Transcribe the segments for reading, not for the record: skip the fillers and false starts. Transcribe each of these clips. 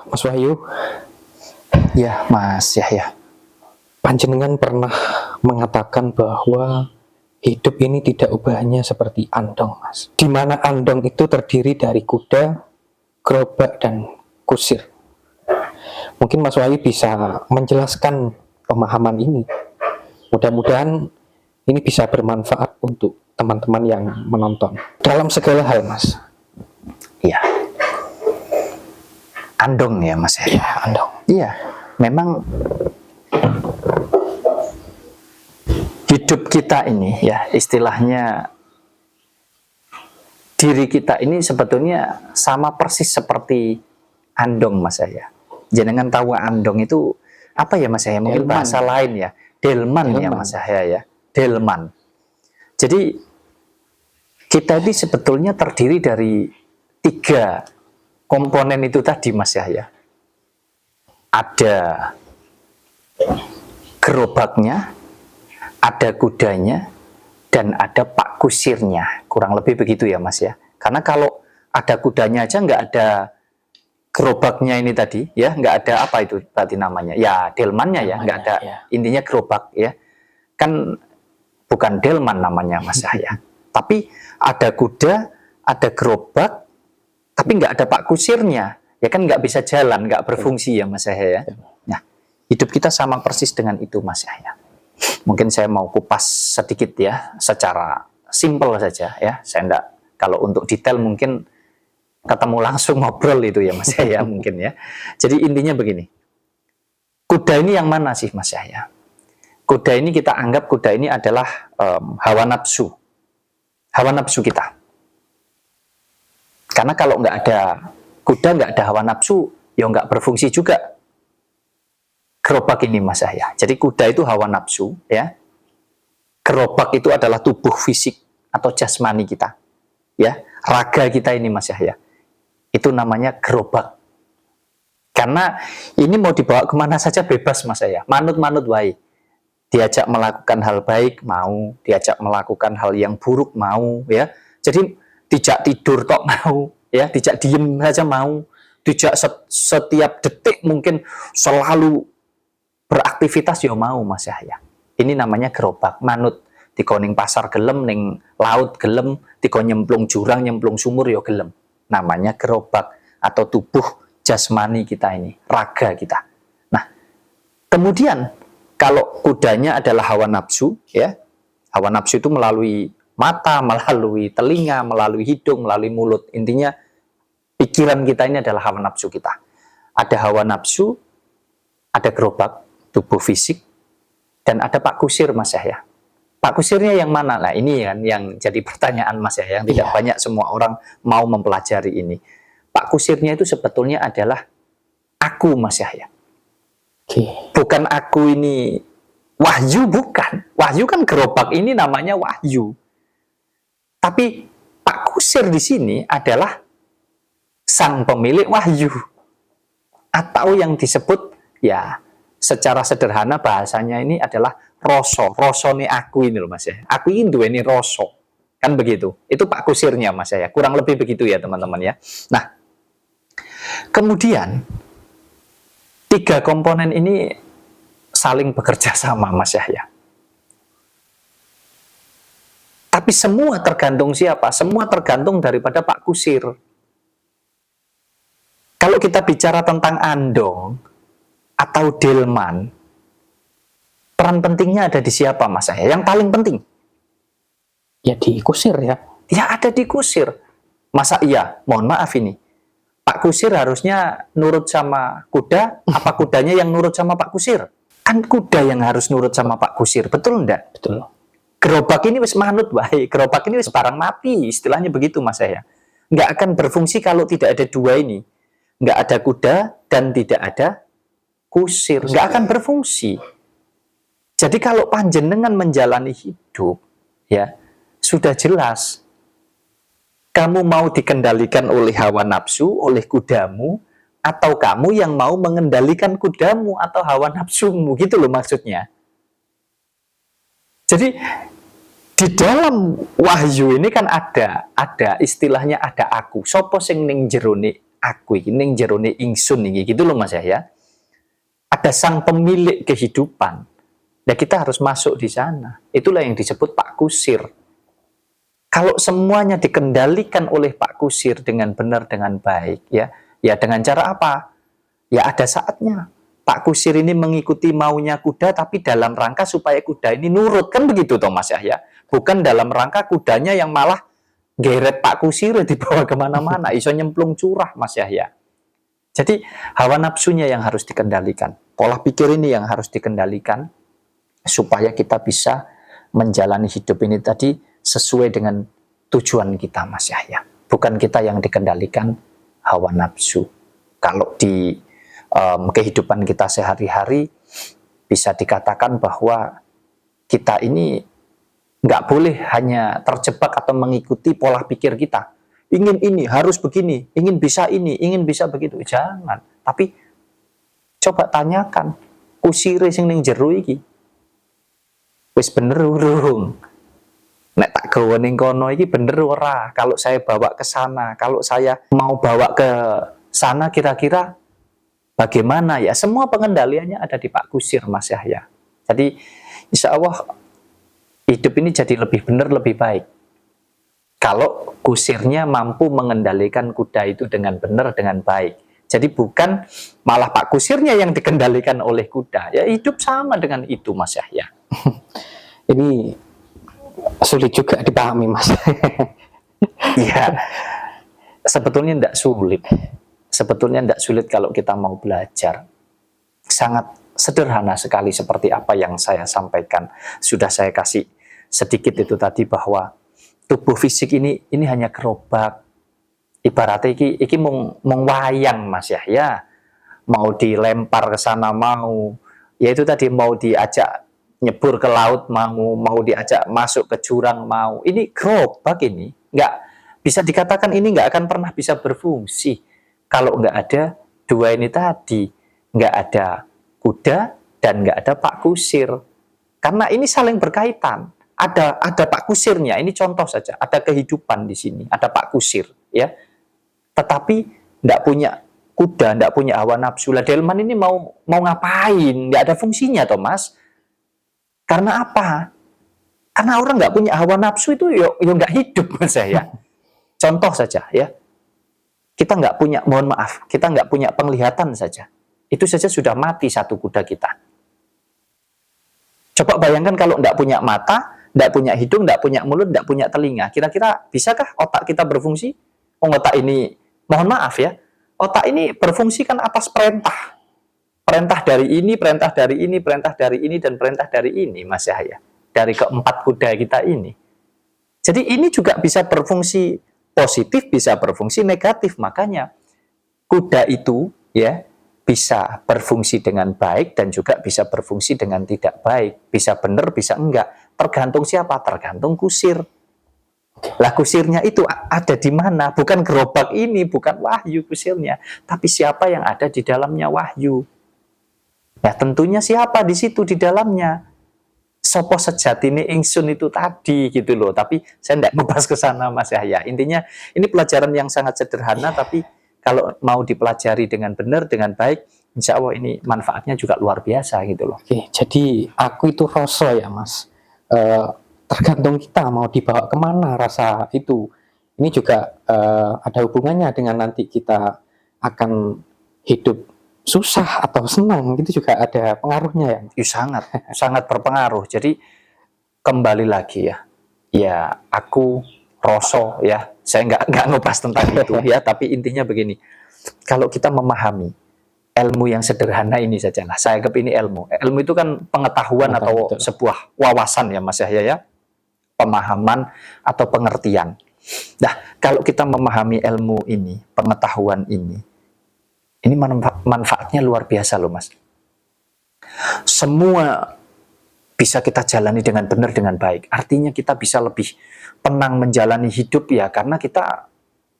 Mas Wahyu, Ya, Mas Yahya. panjenengan pernah mengatakan bahwa hidup ini tidak ubahnya seperti andong, Mas. Di mana andong itu terdiri dari kuda, gerobak, dan kusir. Mungkin Mas Wahyu bisa menjelaskan pemahaman ini. Mudah-mudahan ini bisa bermanfaat untuk teman-teman yang menonton. Dalam segala hal, Mas. Ya. Andong ya, Mas Yahya. Ya, andong. Iya, memang hidup kita ini ya, istilahnya diri kita ini sebetulnya sama persis seperti andong, Mas Yahya. Jenengan tahu andong itu apa ya, Mas Yahya? Mungkin Delman. bahasa lain ya. Delman ya, Mas Yahya ya. Delman. Jadi kita ini sebetulnya terdiri dari 3 komponen itu tadi, Mas Yahya. Ada gerobaknya, ada kudanya, dan ada pak kusirnya. Kurang lebih begitu ya, Mas ya. Karena kalau ada kudanya aja nggak ada gerobaknya ini tadi, ya nggak ada apa itu berarti namanya. Ya delmannya ya, nggak ada ya. intinya gerobak ya. Kan bukan delman namanya, Mas Yahya. Tapi ada kuda, ada gerobak, tapi nggak ada pak kusirnya, ya kan nggak bisa jalan, nggak berfungsi ya, Mas Yahya. Nah, hidup kita sama persis dengan itu, Mas Yahya. Mungkin saya mau kupas sedikit ya, secara simpel saja ya. Saya enggak, kalau untuk detail mungkin ketemu langsung ngobrol itu ya, Mas Yahya mungkin ya. Jadi intinya begini, kuda ini yang mana sih, Mas Yahya? Kuda ini kita anggap kuda ini adalah hawa nafsu kita. Karena kalau nggak ada kuda, nggak ada hawa nafsu, ya nggak berfungsi juga gerobak ini, Mas Yahya. Jadi kuda itu hawa nafsu, ya. Gerobak itu adalah tubuh fisik atau jasmani kita, ya. Raga kita ini, Mas Yahya. Itu namanya gerobak. Karena ini mau dibawa kemana saja bebas, Mas Yahya. Manut-manut wae. Diajak melakukan hal baik, mau. Diajak melakukan hal yang buruk, mau, ya. Jadi tidak tidur tok mau, ya, tidak diem saja mau, tidak setiap detik mungkin selalu beraktivitas ya mau, Mas Yahya. Ini namanya gerobak, manut. Tiko ning pasar gelem, ning laut gelem, tiko nyemplung jurang, nyemplung sumur ya gelem. Namanya gerobak atau tubuh jasmani kita ini, raga kita. Nah, kemudian kalau kudanya adalah hawa nafsu, ya, hawa nafsu itu melalui mata, melalui telinga, melalui hidung, melalui mulut. Intinya pikiran kita ini adalah hawa nafsu kita. Ada hawa nafsu, ada gerobak, tubuh fisik, dan ada pak kusir, Mas Yahya. Pak kusirnya yang mana? Nah, ini kan yang jadi pertanyaan, Mas Yahya, yang tidak banyak semua orang mau mempelajari ini. Pak kusirnya itu sebetulnya adalah aku, Mas Yahya. Bukan aku ini Wahyu, bukan. Wahyu kan gerobak ini namanya Wahyu. Tapi Pak Kusir di sini adalah sang pemilik wahyu, atau yang disebut ya secara sederhana bahasanya ini adalah rosone aku ini loh, Mas ya. Aku ini duweni roso, kan begitu. Itu Pak Kusirnya, Mas ya. Kurang lebih begitu ya, teman-teman ya. Nah, kemudian 3 komponen ini saling bekerja sama, Mas Yahya. Tapi semua tergantung siapa? Semua tergantung daripada Pak Kusir. Kalau kita bicara tentang andong atau delman, peran pentingnya ada di siapa, Mas Yahya? Yang paling penting? Ya di kusir ya. Ya ada di kusir. Masa iya? Mohon maaf ini. Pak Kusir harusnya nurut sama kuda, apa kudanya yang nurut sama Pak Kusir? Kan kuda yang harus nurut sama Pak Kusir, betul enggak? Betul. Gerobak ini wis manut baik, gerobak ini wis barang mati, istilahnya begitu, Mas Yahya. Nggak akan berfungsi kalau tidak ada 2 ini. Nggak ada kuda dan tidak ada kusir, nggak akan berfungsi. Jadi kalau panjenengan menjalani hidup, ya sudah jelas. Kamu mau dikendalikan oleh hawa nafsu, oleh kudamu, atau kamu yang mau mengendalikan kudamu atau hawa nafsumu, gitu loh maksudnya. Jadi di dalam wahyu ini kan ada istilahnya ada aku. Sopo sing ning jerone aku iki, ning jerone ingsun iki, gitu loh Mas ya. Ada sang pemilik kehidupan. Nah, kita harus masuk di sana. Itulah yang disebut Pak Kusir. Kalau semuanya dikendalikan oleh Pak Kusir dengan benar, dengan baik, ya dengan cara apa? Ya ada saatnya Pak Kusir ini mengikuti maunya kuda, tapi dalam rangka supaya kuda ini nurut, kan begitu toh Mas ya? Bukan dalam rangka kudanya yang malah geret Pak Kusir dibawa kemana-mana, iso nyemplung curah Mas Yahya. Jadi hawa nafsunya yang harus dikendalikan, pola pikir ini yang harus dikendalikan, supaya kita bisa menjalani hidup ini tadi sesuai dengan tujuan kita Mas Yahya. Bukan kita yang dikendalikan hawa nafsu. Kalau di kehidupan kita sehari-hari, bisa dikatakan bahwa kita ini nggak boleh hanya terjebak atau mengikuti pola pikir kita. Ingin ini, harus begini, ingin bisa ini, ingin bisa begitu. Jangan. Tapi coba tanyakan, kusire sing ning jero iki wis bener urung? Nek tak gawa ning kono iki bener ora? Kalau saya bawa ke sana, kalau saya mau bawa ke sana kira-kira bagaimana ya? Semua pengendaliannya ada di Pak Kusir Mas Yahya. Jadi insya Allah hidup ini jadi lebih benar, lebih baik. Kalau kusirnya mampu mengendalikan kuda itu dengan benar, dengan baik. Jadi bukan malah Pak Kusirnya yang dikendalikan oleh kuda. Ya hidup sama dengan itu Mas Yahya. Ini sulit juga dipahami Mas. Iya, sebetulnya tidak sulit. Sebetulnya tidak sulit kalau kita mau belajar. Sangat sederhana sekali seperti apa yang saya sampaikan. Sudah saya kasih sedikit itu tadi bahwa tubuh fisik ini hanya gerobak. Ibaratnya iki mau wayang Mas ya. Mau dilempar ke sana mau. Ya itu tadi mau diajak nyebur ke laut mau diajak masuk ke jurang mau. Ini gerobak ini. Nggak bisa dikatakan ini nggak akan pernah bisa berfungsi kalau nggak ada dua ini tadi. Nggak ada kuda dan nggak ada Pak Kusir. Karena ini saling berkaitan. Ada Pak Kusirnya, ini contoh saja. Ada kehidupan di sini, ada Pak Kusir, ya. Tetapi tidak punya kuda, tidak punya hawa nafsu. Lah delman ini mau ngapain? Nggak ada fungsinya, Thomas. Karena apa? Karena orang nggak punya hawa nafsu itu yo nggak hidup, Mas saya. Contoh saja, ya. Kita nggak punya, mohon maaf, kita nggak punya penglihatan saja. Itu saja sudah mati satu kuda kita. Coba bayangkan kalau nggak punya mata, nggak punya hidung, nggak punya mulut, nggak punya telinga. Kira-kira bisakah otak kita berfungsi? Oh, otak ini, mohon maaf ya, otak ini berfungsi kan atas perintah. Perintah dari ini, perintah dari ini, perintah dari ini, dan perintah dari ini, Mas Yahya. Dari keempat kuda kita ini. Jadi ini juga bisa berfungsi positif, bisa berfungsi negatif. Makanya kuda itu ya bisa berfungsi dengan baik dan juga bisa berfungsi dengan tidak baik. Bisa benar, bisa enggak. Tergantung siapa? Tergantung kusir. Lah kusirnya itu ada di mana? Bukan gerobak ini, bukan wahyu kusirnya. Tapi siapa yang ada di dalamnya wahyu? Ya tentunya siapa di situ di dalamnya? Sopo sejatine ingsun itu tadi gitu loh. Tapi saya tidak membahas ke sana Mas Yahya. Intinya ini pelajaran yang sangat sederhana tapi kalau mau dipelajari dengan benar, dengan baik, insya Allah ini manfaatnya juga luar biasa gitu loh. Oke, jadi aku itu rasa ya Mas. Tergantung kita mau dibawa kemana rasa itu. Ini juga ada hubungannya dengan nanti kita akan hidup susah atau senang, itu juga ada pengaruhnya ya. Sangat berpengaruh. Jadi kembali lagi ya aku rasa ya, saya nggak ngebahas tentang itu ya, tapi intinya begini, kalau kita memahami ilmu yang sederhana ini sajalah, saya anggap ini ilmu itu kan pengetahuan atau betul. Sebuah wawasan ya Mas Yahya ya, pemahaman atau pengertian. Nah, kalau kita memahami ilmu ini, pengetahuan ini manfaatnya luar biasa loh Mas. Semua bisa kita jalani dengan benar, dengan baik. Artinya kita bisa lebih tenang menjalani hidup ya, karena kita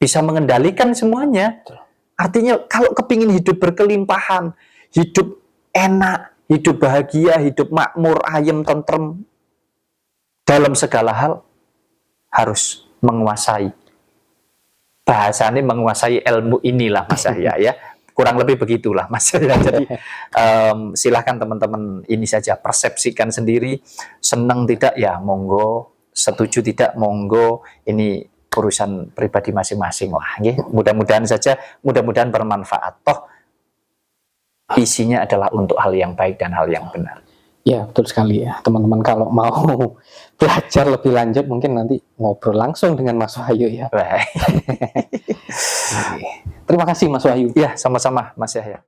bisa mengendalikan semuanya. Artinya kalau kepingin hidup berkelimpahan, hidup enak, hidup bahagia, hidup makmur, ayem, tentrem, dalam segala hal harus menguasai bahasanya menguasai ilmu inilah Mas Yahya ya. Kurang lebih begitulah Mas Yahya. Jadi silahkan teman-teman ini saja persepsikan sendiri, senang tidak ya monggo, setuju tidak monggo, ini urusan pribadi masing-masing lah. Mudah-mudahan saja, mudah-mudahan bermanfaat. Toh isinya adalah untuk hal yang baik dan hal yang benar. Ya, betul sekali ya. Teman-teman kalau mau belajar lebih lanjut mungkin nanti ngobrol langsung dengan Mas Wahyu ya. Baik. Terima kasih Mas Wahyu. Ya, sama-sama Mas Yahya.